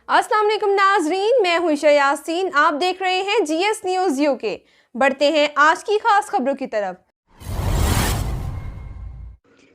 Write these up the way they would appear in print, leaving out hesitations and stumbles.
अस्सलाम वालेकुम नाजरीन, मैं हूं ईशा यासीन। आप देख रहे हैं GS न्यूज़ UK। बढ़ते हैं आज की खास खबरों की तरफ।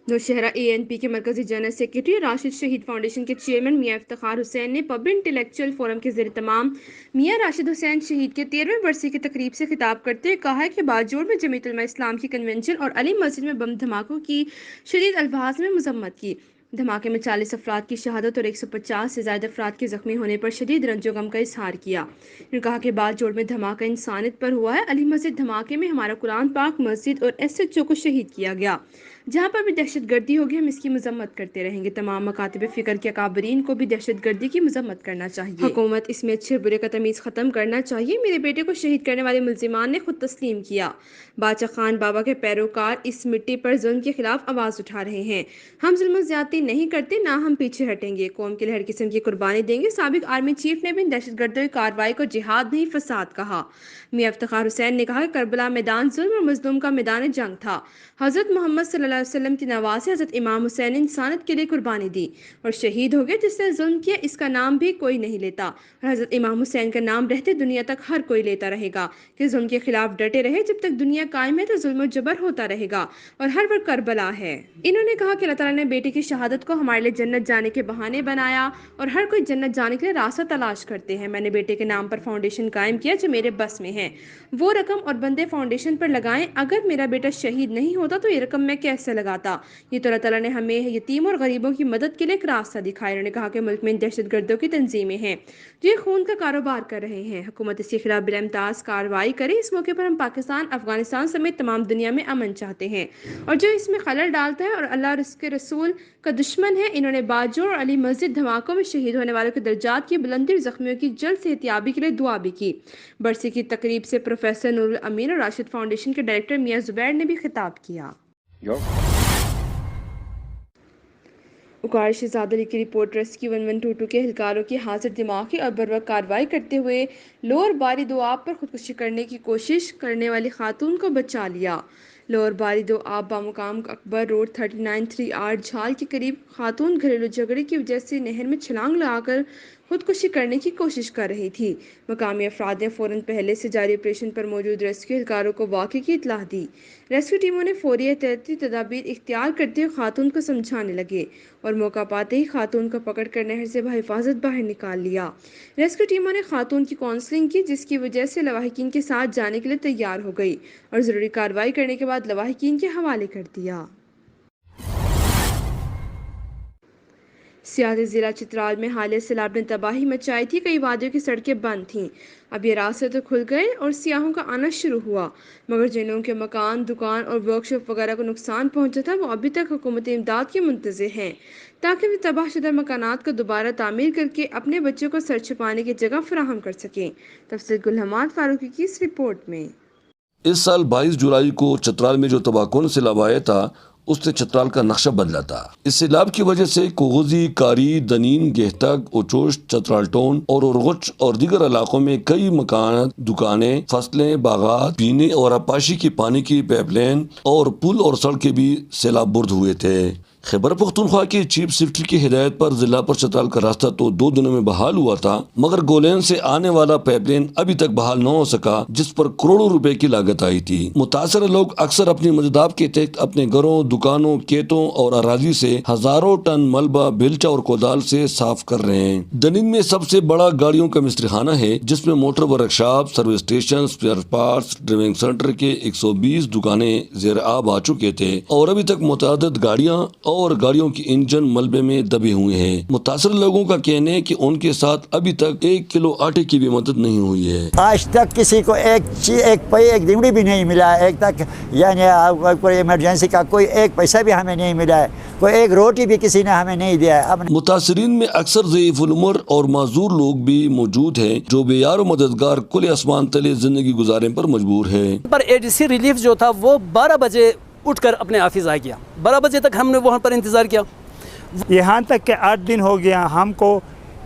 नौशहरा ANP के मरकजी जनरल सेक्रेटरी राशिद शहीद फाउंडेशन के चेयरमैन मियां इफ्तिखार हुसैन ने पब्लिक इंटेलेक्चुअल फोरम के ज़रिए तमाम मियां राशिद हुसैन शहीद के 13वें बरसी की तकरीब से खिताब करते हुए कहा है कि बाजोड़ में जमीयत उलमा इस्लाम की कन्वेंशन और अली मस्जिद में बम धमाकों की शदीद अल्फाज में मजम्मत की। धमाके में 40 अफराद की शहादत और 150 से ज़्यादा अफराद के जख्मी होने पर शदीद रंजो गम का इजहार किया। उन्होंने कहा कि बाजोड़ में धमाका इंसानियत पर हुआ है। अली मस्जिद धमाके में हमारा कुरान पाक मस्जिद और SHO को शहीद किया गया। जहाँ पर भी दहशत गर्दी होगी हम इसकी मजम्मत करते रहेंगे। तमाम मकातिब फ़िक्र के अकाबरीन को भी दहशत गर्दी की मजम्मत करना चाहिए। हुकूमत इसमें अच्छे बुरे का तमीज़ ख़त्म करना चाहिए। मेरे बेटे को शहीद करने वाले मुल्जिमान ने खुद तस्लीम किया। बादशाह खान बाबा के पैरोकार इस मिट्टी पर जुल्म के खिलाफ आवाज़ उठा रहे हैं। हम जुल्म ज़्यादती नहीं करते, ना हम पीछे हटेंगे। कौम के लिए हर किस्म की कुर्बानी देंगे। साबिक आर्मी चीफ ने भी दहशत गर्दों की कार्रवाई को जिहाद नहीं फसाद कहा। मियां इफ्तिखार हुसैन ने कहा कि करबला मैदान जुल्म और मजलूम का मैदान जंग था। हज़रत मोहम्मद सल्लल्लाहु अलैहि वसल्लम की नवासे हज़रत इमाम हुसैन ने इंसानियत के लिए कुर्बानी दी और शहीद हो गए। जिसने जुल्म किया इसका नाम भी कोई नहीं लेता और हज़रत इमाम हुसैन का नाम रहते दुनिया तक हर कोई लेता रहेगा कि जुल्म के खिलाफ डटे रहे। जब तक दुनिया कायम है तो जुल्म और जबर होता रहेगा और हर वक्त करबला है। इन्होंने कहा कि अल्लाह ताला ने बेटे की शहादत को हमारे लिए जन्नत जाने के बहाने बनाया और हर कोई जन्नत जाने के लिए रास्ता तलाश करते हैं। मैंने बेटे के नाम पर फाउंडेशन कायम किया जो मेरे बस में है। वो रकम और बंदे फाउंडेशन पर लगाएं। अगर मेरा बेटा शहीद नहीं होता तो ये रकम मैं कैसे लगाता। ये तो अल्लाह ताला ने हमें यतीम और गरीबों की मदद के लिए एक रास्ता दिखाया। उन्होंने कहा कि मुल्क में दहशत गर्दों की तंजीमें हैं जो ये खून का कारोबार कर रहे हैं। हुकूमत इसके खिलाफ बिलमताज कार्रवाई करे। इस मौके पर हम पाकिस्तान, अफगानिस्तान समेत तमाम दुनिया में अमन चाहते हैं और जो इसमें खलल डालता है और अल्लाह और उसके रसूल का दुश्मन है। इन्होंने बाजोड़ और अली मस्जिद धमाकों में शहीद होने वालों के दर्जात की बुलंदी और जख्मियों की जल्द सेहतियाबी के लिए दुआ भी की। बरसी की तकरीब से प्रोफेसर नूरुल अमीन और राशिद फाउंडेशन के डायरेक्टर मियां जुबैर ने भी खिताब किया। उकार शहजाद अली की रिपोर्ट रेस्क्यू 1122 के एहलकारों की हाजिर दिमागी और बरवक्त कार्रवाई करते हुए लोअर बारी दो आब पर खुदकुशी करने की कोशिश करने वाली खातून को बचा लिया। लोअर बारी दो आब बामुकाम अकबर रोड 39-3R झाल के करीब खातून घरेलू झगड़े की वजह से नहर में छलांग लगाकर खुदकुशी करने की कोशिश कर रही थी। मकामी अफराद ने फ़ौरन पहले से जारी ऑपरेशन पर मौजूद रेस्क्यू एहलकारों को वाक़े की इत्तला दी। रेस्क्यू टीमों ने फौरी एहतियाती तदाबीर इख्तियार करते हुए खातून को समझाने लगे और मौका पाते ही खातून को पकड़कर नहर से बहिफाजत बाहर निकाल लिया। रेस्क्यू टीमों ने खातून की काउंसलिंग की जिसकी वजह से लवाहिकीन के साथ जाने के लिए तैयार हो गई और ज़रूरी कार्रवाई करने के बाद लवाहिकीन के हवाले कर दिया। सियासी जिला चित्राल में हालिया सैलाब ने तबाही मचाई थी। कई वादियों की सड़कें बंद थीं। अब ये रास्ते तो खुल गए और सियाहों का आना शुरू हुआ, मगर जिन लोगों के मकान, दुकान और वर्कशॉप वगैरह को नुकसान पहुंचा था वो अभी तक हुकूमती इमदाद के मुंतज़िर हैं ताकि वे तबाहशुदा मकानात को दोबारा तामीर करके अपने बच्चों को सर छुपाने की जगह फराहम कर सकें। तफसील गुलहमाद फारूकी की इस रिपोर्ट में। इस साल 22 जुलाई को चतराल में जो तबाहकुन सैलाब आया था उसने चतराल का नक्शा बदला था। इस सैलाब की वजह से कोगोजी, कारी, दनीन, गेहतक, ओचोश, चतराल टाउन और उरगुच और दीगर इलाकों में कई मकान, दुकानें, फसलें, बागात, पीने और आपाशी की पानी की पाइपलाइन और पुल और सड़कें भी सैलाब बुर्द हुए थे। खैबर पख्तूनख्वा की चीफ सेक्रेटरी की हिदायत पर जिला पर चतराल का रास्ता तो 2 दिनों में बहाल हुआ था, मगर गोलैन से आने वाला पाइपलाइन अभी तक बहाल न हो सका जिस पर करोड़ों रुपए की लागत आई थी। मुतासर लोग अक्सर अपनी मददाब के तहत अपने घरों, दुकानों, खेतों और अराजी से हजारों टन मलबा बेलचा और कोदाल से साफ कर रहे हैं। दनीन में सबसे बड़ा गाड़ियों का मिस्त्रीखाना है जिसमें motor workshop, service station, spare parts, driving centre के 120 दुकानें ज़ेर आब आ चुके थे और अभी तक मुतअद्दिद गाड़ियाँ और गाड़ियों के इंजन मलबे में दबे हुए हैं। मुतासर लोगों का कहना है कि उनके साथ अभी तक 1 किलो आटे की भी मदद नहीं हुई है। आज तक किसी को एक दिमड़ी भी नहीं मिला है। एक तक यानी कोई इमरजेंसी का कोई एक पैसा भी हमें नहीं मिला है। कोई एक रोटी भी किसी ने हमें नहीं दिया है। मुतासरीन में अक्सर ज़ईफ़ुल उम्र और माजूर लोग भी मौजूद हैं जो बेयार और मददगार कुल आसमान तले जिंदगी गुजारने पर मजबूर है। पर ADC रिलीफ जो था वो 12 बजे उठकर अपने ऑफिस आ गया। 12 बजे तक हमने वहाँ पर इंतज़ार किया। यहाँ तक के 8 दिन हो गया हमको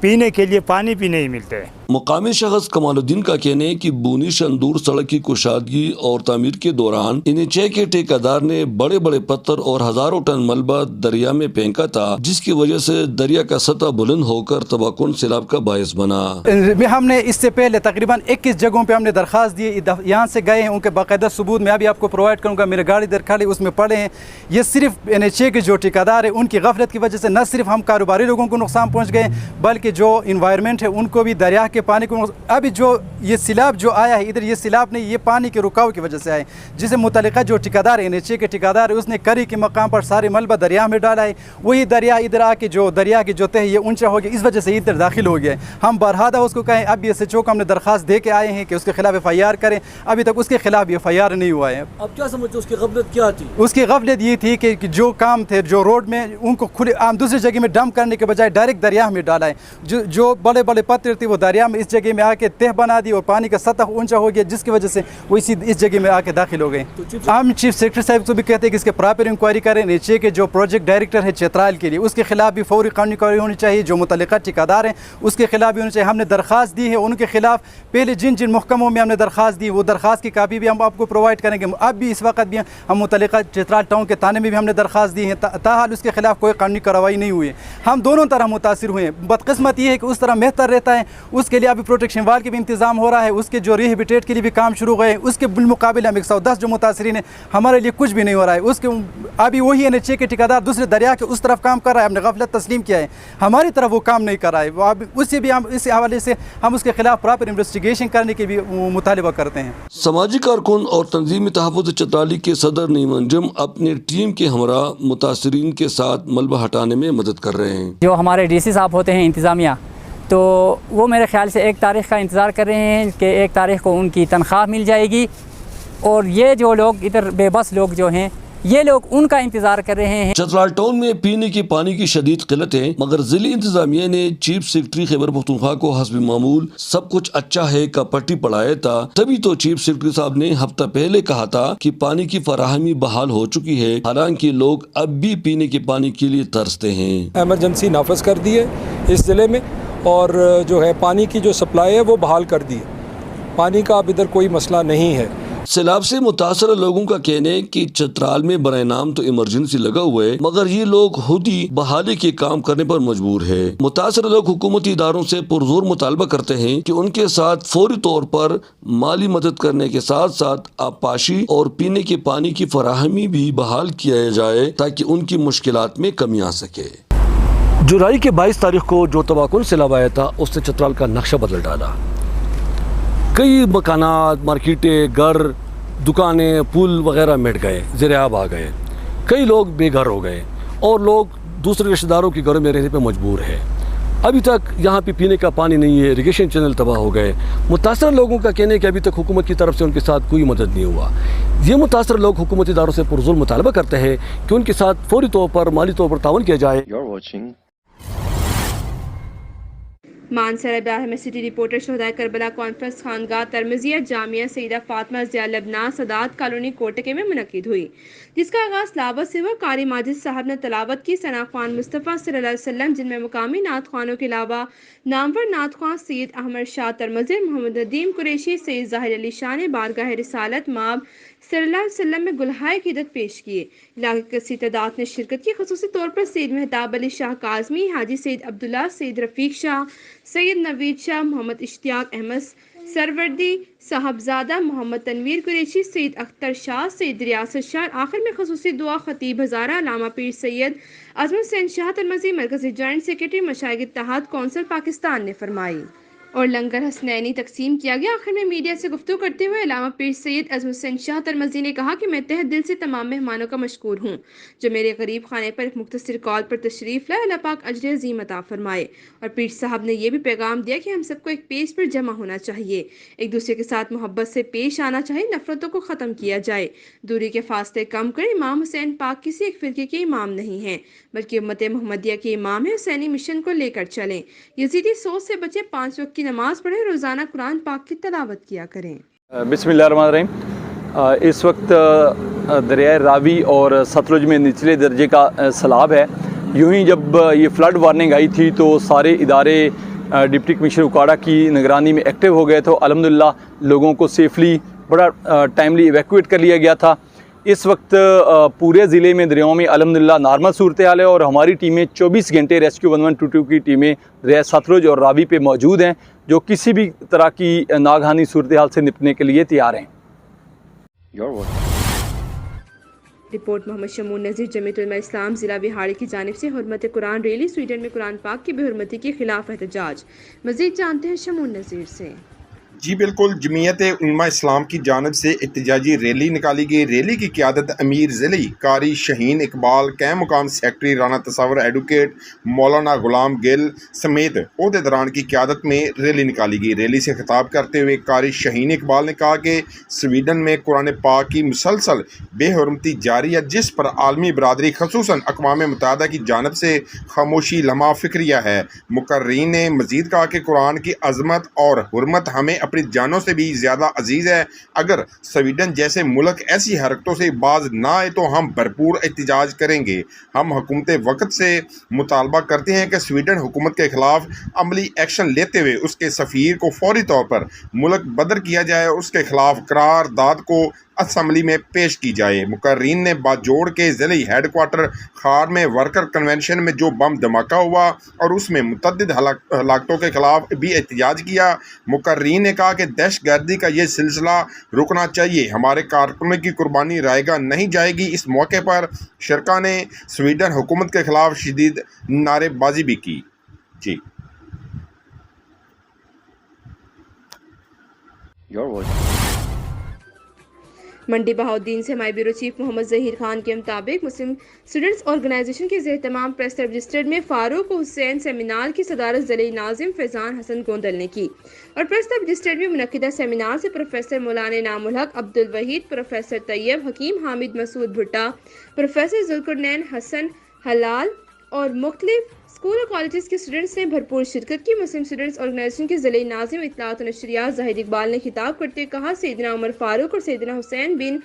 पीने के लिए पानी भी नहीं मिलता है। मुकामी शख्स कमालुद्दीन का कहना है कि बूनी शंदूर सड़क की कुशादगी और तामीर के दौरान NHA के ठेकेदार ने बड़े बड़े पत्थर और हजारों टन मलबा दरिया में फेंका था, जिसकी वजह से दरिया का सतह बुलंद होकर तबाहकुन सैलाब का बायस बना। हमने इससे पहले तकरीबन 21 जगहों पे हमने दरख्वास्त दी, यहाँ से गए हैं, उनके बाकायदा सबूत मैं अभी आपको प्रोवाइड करूँगा, मेरे गाड़ी दर खाली उसमें पड़े हैं। ये सिर्फ NHA के जो ठेकेदार है उनकी गफलत की वजह से न सिर्फ हम कारोबारी लोगों को नुकसान पहुँच गए, बल्कि जो इन्वायरमेंट है उनको भी, दरिया के पानी को। अभी जो ये सैलाब जो आया है इधर, ये सैलाब नहीं, ये पानी के रुकाव की वजह से आए, जिसे मुतल्लिका जो ठेकेदार है NHA के ठेकेदार है उसने करी के मकाम पर सारे मलबा दरिया में डाला है। वही दरिया इधर आके जो दरिया की जो तह ये ऊंचा हो गया, इस वजह से इधर दाखिल हो गया है। हम बरहादा उसको कहें, अब SHO को हमने दरख्वास्त दे के आए हैं कि उसके खिलाफ FIR करें, अभी तक उसके खिलाफ FIR नहीं हुआ है। अब क्या समझते उसकी गफलत क्या थी? उसकी गफलत ये थी कि जो काम थे, जो रोड में उनको खुले आम दूसरी जगह में डंप करने के बजाय डायरेक्ट दरिया में डाला है। जो बड़े बड़े पत्थर थे वो दरिया में इस जगह में आके तह बना दी और पानी का सतह ऊंचा हो गया, जिसकी वजह से वो इस जगह में आके दाखिल हो गए। हम चीफ सेक्रेटरी साहब को भी कहते हैं कि इसके प्रॉपर इंक्वायरी करें। NHA के जो प्रोजेक्ट डायरेक्टर है चित्राल के लिए, उसके खिलाफ भी फौरी कानूनी कार्रवाई होनी चाहिए। जो मुतल्लिका ठेकेदार हैं उसके खिलाफ भी होनी चाहिए। हमने दरख्वास्त दी है उनके खिलाफ, पहले जिन जिन महकमों में हमने दरख्वास्त दी वो दरख्वास्त की कापी भी हम आपको प्रोवाइड करेंगे। अब भी इस वक्त भी हम मुतल्लिका चित्राल टाउन के थाने में भी हमने दरख्वास्त दी है, ताहाल उसके खिलाफ कोई कानूनी कार्रवाई नहीं हुई। हम दोनों तरह मुतासिर हुए हैं। बदकिस्मत ये है कि उस तरह बेहतर रहता है, उसके लिए अभी प्रोटेक्शन वाल के भी इंतजाम हो रहा है, उसके जो रिहेबिटेट के लिए भी काम शुरू गए, उसके बिलमुकाबिल हम 110 जो मुतासरीन है, हमारे लिए कुछ भी नहीं हो रहा है। उसके अभी वही NHA के ठेकेदार दूसरे दरिया के उस तरफ काम कर रहा है, हमने गफलत तस्लीम किया है, हमारी तरफ वो काम नहीं कर रहा है। वो अब उससे भी हम इस हवाले से हम उसके खिलाफ प्रॉपर इन्वेस्टिगेशन करने की भी मुतालिबा करते हैं। समाजी कारकुन और तंजीमी तहफ़्फ़ुज़ चत्राली के सदर नईम अंजुम अपने टीम के हमरा मुतासरीन के साथ मलबा हटाने में मदद कर रहे हैं। जो हमारे DC साहब होते हैं इंतज़ामिया, तो वो मेरे ख्याल से 1 तारीख़ का इंतज़ार कर रहे हैं कि 1 तारीख़ को उनकी तनख्वाह मिल जाएगी, और ये जो लोग इधर बेबस लोग जो हैं ये लोग उनका इंतज़ार कर रहे हैं। चतराल टाउन में पीने के पानी की शदीद किल्लत है, मगर ज़िली इंतजामिया ने चीफ सेक्रेटरी खैबर पख्तूनख्वा को हस्ब मामूल सब कुछ अच्छा है का पट्टी पढ़ाया था। तभी तो चीफ सेक्रेटरी साहब ने हफ्ता पहले कहा था कि पानी की फराहमी बहाल हो चुकी है, हालांकि लोग अब भी पीने के पानी के लिए तरसते हैं। एमरजेंसी नाफज कर दी है इस ज़िले में, और जो है पानी की जो सप्लाई है वो बहाल कर दी है। पानी का अब इधर कोई मसला नहीं है। सैलाब से मुतासर लोगों का कहना है कि चतराल में बराए नाम तो इमरजेंसी लगा हुआ है, मगर ये लोग खुद ही बहाली के काम करने पर मजबूर है। मुतासर लोग हुकूमती इदारों से पुरजोर मुतालबा करते हैं कि उनके साथ फौरी तौर पर माली मदद करने के साथ साथ आबपाशी और पीने के पानी की फराहमी भी बहाल किया जाए, ताकि उनकी मुश्किलात में कमी आ सके। जुलाई के 22 तारीख को जो तबाहकुन सैलाब आया था उसने चतराल का नक्शा बदल डाला। कई मकानात, मार्केटें, घर, दुकानें, पुल वगैरह मिट गए, ज़ेर-ए-आब आ गए। कई लोग बेघर हो गए और लोग दूसरे रिश्तेदारों के घरों में रहने पर मजबूर है। अभी तक यहाँ पे पीने का पानी नहीं है, इरिगेशन चैनल तबाह हो गए। मुतासर लोगों का कहना है कि अभी तक हुकूमत की तरफ से उनके साथ कोई मदद नहीं हुआ। ये मुतासर लोग हुकूमती इदारों से पुरज़ोर मुतालबा करते हैं कि उनके साथ फौरी तौर पर माली तौर पर ताउन किया जाए। मानसरा इब्राहिम में सिटी रिपोर्टर शहदाए करबला कॉन्फ्रेंस खानगाह तरमिजिया जामिया सईदा फातिमा ज़िया लबनान सदात कॉलोनी कोटके में मुनक्किद हुई, जिसका आगाज़ तिलावत से हुआ। कारी माजिद साहब ने तिलावत की सना ख्वान मुस्तफ़ा सल्लल्लाहु अलैहि वसल्लम, जिनमें मुकामी नात ख्वानों के अलावा नामवर नात ख्वान सैयद अहमद शाह तरमज़ी, मोहम्मद नदीम कुरैशी, सैयद ज़ाहिर अली शाह ने बारगाह रिसालत माब सल्लल्लाहु अलैहि वसल्लम में गुलहाए क़ीदत पेश किए। इलाके की कसी तादाद ने शिरकत की, ख़ुसूसी तौर पर सैयद मेहताब अली शाह काज़मी, हाजी सैयद अब्दुल्ला, सैयद रफ़ीक शाह, सैयद नवीद शाह, मोहम्मद इश्तियाक अहमद सरवर्दी, साहबजादा मोहम्मद तनवीर कुरैशी, सैयद अख्तर शाह, सैयद रियासत शाह। आखिर में ख़ुसूसी दुआ खतीब हज़ारा अल्लामा पीर सैयद अज़म हुसैन शाह तरमज़ी, मरकज़ी जॉइंट सेक्रेटरी मशाइख इत्तेहाद कौंसिल पाकिस्तान ने फरमाई और लंगर हसनैनी तकसीम किया गया। आखिर में मीडिया से गुफ्तगू करते हुए अल्लामा पीर सैयद अज़म हुसैन शाह तरमज़ी ने कहा कि मैं तहे दिल से तमाम मेहमानों का मशकूर हूँ जो मेरे गरीब खाने पर एक मुख्तसर कॉल पर तशरीफ़ लाए। अल्लाह पाक अजर अज़ीम अता फरमाए। और पीर साहब ने यह भी पैगाम दिया कि हम सबको एक पेज पर जमा होना चाहिए, एक दूसरे के साथ मोहब्बत से पेश आना चाहिए, नफ़रतों को ख़त्म किया जाए, दूरी के फासले कम करें। इमाम हुसैन पाक किसी एक फ़िरके के इमाम नहीं हैं, बल्कि उम्मत मोहम्मदिया के इमाम है। हुसैनी मिशन को लेकर चलें, यजीदी सोच से बचे, 5 वक्त की नमाज पढ़ें, रोज़ाना कुरान पाक की तिलावत किया करें। बिस्मिल्लाहिर्रहमानिर्रहीम। इस वक्त दरिया रावी और सतलुज में निचले दर्जे का सैलाब है। यूं ही जब ये फ्लड वार्निंग आई थी तो सारे इदारे ڈپٹی کمشنر اکاڑا کی نگرانی میں ایکٹیو ہو گئے تو الحمدللہ لوگوں کو سیفلی بڑا ٹائملی ایویکویٹ کر لیا گیا تھا. اس وقت پورے ضلع میں دریاؤں میں الحمدللہ نارمل صورتحال ہے اور ہماری ٹیمیں 24 گھنٹے ریسکیو 1122 کی ٹیمیں دریائے ستلج اور راوی پہ موجود ہیں جو کسی بھی طرح کی ناگہانی صورتحال سے نپٹنے کے لیے تیار ہیں. رپورٹ محمد شمون نذیر، جمعیت علماء اسلام ضلع بہاڑی کی جانب سے حرمت قرآن ریلی. سویڈن میں قرآن پاک کی بے حرمتی کے خلاف احتجاج. مزید جانتے ہیں شمون نذیر سے. جی بالکل، جمعیت علماء اسلام کی جانب سے احتجاجی ریلی نکالی گئی. ریلی کی قیادت امیر ضلعی قاری شہین اقبال، قائم مقام سیکرٹری رانا تصور، ایڈوکیٹ مولانا غلام گل سمیت عہدیداران کی قیادت میں ریلی نکالی گئی. ریلی سے خطاب کرتے ہوئے قاری شہین اقبال نے کہا کہ سویڈن میں قرآن پاک کی مسلسل بے حرمتی جاری ہے، جس پر عالمی برادری خصوصاً اقوام متحدہ کی جانب سے خاموشی لمحہ فکریہ ہے. مقررین نے مزید کہا کہ قرآن کی عظمت اور حرمت ہمیں اپنی جانوں سے بھی زیادہ عزیز ہے. اگر سویڈن جیسے ملک ایسی حرکتوں سے باز نہ آئے تو ہم بھرپور احتجاج کریں گے. ہم حکومت وقت سے مطالبہ کرتے ہیں کہ سویڈن حکومت کے خلاف عملی ایکشن لیتے ہوئے اس کے سفیر کو فوری طور پر ملک بدر کیا جائے اور اس کے خلاف قرارداد کو اسمبلی میں پیش کی جائے. مقررین نے باجوڑ کے ضلعی ہیڈ کوارٹر خار میں ورکر کنونشن میں جو بم دھماکہ ہوا اور اس میں متعدد ہلاکتوں کے خلاف بھی احتجاج کیا. مقررین نے کہا کہ دہشت گردی کا یہ سلسلہ رکنا چاہیے، ہمارے کارکنوں کی قربانی رائے گاہ نہیں جائے گی. اس موقع پر شرکا نے سویڈن حکومت کے خلاف شدید نعرے بازی بھی کی. جی منڈی بہاؤدین سے ہمارے بیورو چیف محمد ظہیر خان کے مطابق مسلم اسٹوڈنٹس آرگنائزیشن کے زیر اہتمام پریس رجسٹرڈ میں فاروق حسین سیمینار کی صدارت ضلعی ناظم فیضان حسن گوندل نے کی اور پریس رجسٹرڈ میں منعقدہ سیمینار سے پروفیسر مولانا انعام الحق عبد الوحید، پروفیسر طیب حکیم حامد مسعود بھٹا، پروفیسر ذوالقرنین حسن حلال اور مختلف اسکول اور کالجز کے اسٹوڈنٹس نے بھرپور شرکت کی. مسلم اسٹوڈنٹس آرگنائزیشن کے ضلعی ناظم اطلاعات و نشریات ظاہر اقبال نے خطاب کرتے ہوئے کہا سیدنا عمر فاروق اور سیدنا حسین بن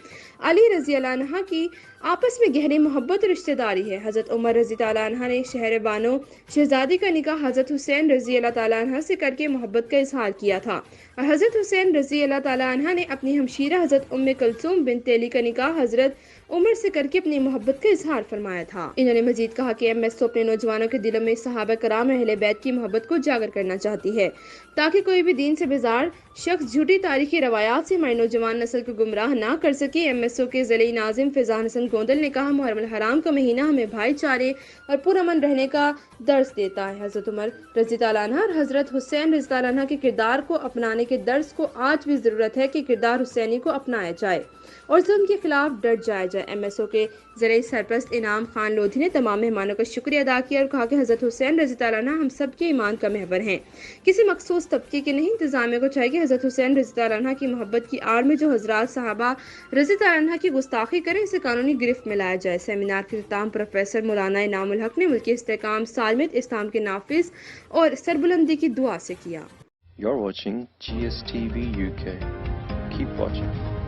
علی رضی اللہ عنہ کی آپس میں گہری محبت اور رشتہ داری ہے. حضرت عمر رضی تعالیٰ عنہ نے شہر بانو شہزادی کا نکاح حضرت حسین رضی اللہ تعالیٰ عنہ سے کر کے محبت کا اظہار کیا تھا اور حضرت حسین رضی اللہ تعالیٰ عنہ نے اپنی ہمشیرہ حضرت ام کلثوم بنت علی کا نکاح حضرت عمر سے کر کے اپنی محبت کا اظہار فرمایا تھا. انہوں نے مزید کہا کہ MS اپنے نوجوانوں کے دلوں میں صحابہ کرام اہل بیت کی محبت کو اجاگر کرنا چاہتی ہے تاکہ کوئی بھی دین سے بیزار شخص جھوٹی تاریخی روایات سے ہماری نوجوان نسل کو گمراہ نہ کر سکے. MSO کے ضلعی ناظم فیضان حسن گوندل نے کہا محرم الحرام کا مہینہ ہمیں بھائی چارے اور پرامن رہنے کا درس دیتا ہے. حضرت عمر رضی تعالیٰ عنہ اور حضرت حسین رضی تعالیٰ عنہ کے کردار کو اپنانے کے درس کو آج بھی ضرورت ہے کہ کردار حسینی کو اپنایا جائے اور ظلم کے خلاف ڈٹ جایا جائے. MSO کے ضلعی سرپرست انعام خان لودھی نے تمام مہمانوں کا شکریہ ادا کیا اور کہا کہ حضرت حسین رضی تعالیٰ عنہ ہم سب کے ایمان کا محور ہیں، کسی مخصوص طبقے کے نہیں. انتظامیہ کو چاہیے کہ حضرت حسین رضی تعالیٰ عنہ کی محبت کی آڑ میں جو حضرات صحابہ رضی تعالیٰ عنہ کی گستاخی کریں اسے قانونی گرفت میں لایا جائے. سیمینار کے اختتام پروفیسر مولانا انعام الحق نے ملکی استحکام، سالمیت، اسلام کے نافذ اور سربلندی کی دعا سے کیا. You're watching GSTV UK. Keep watching.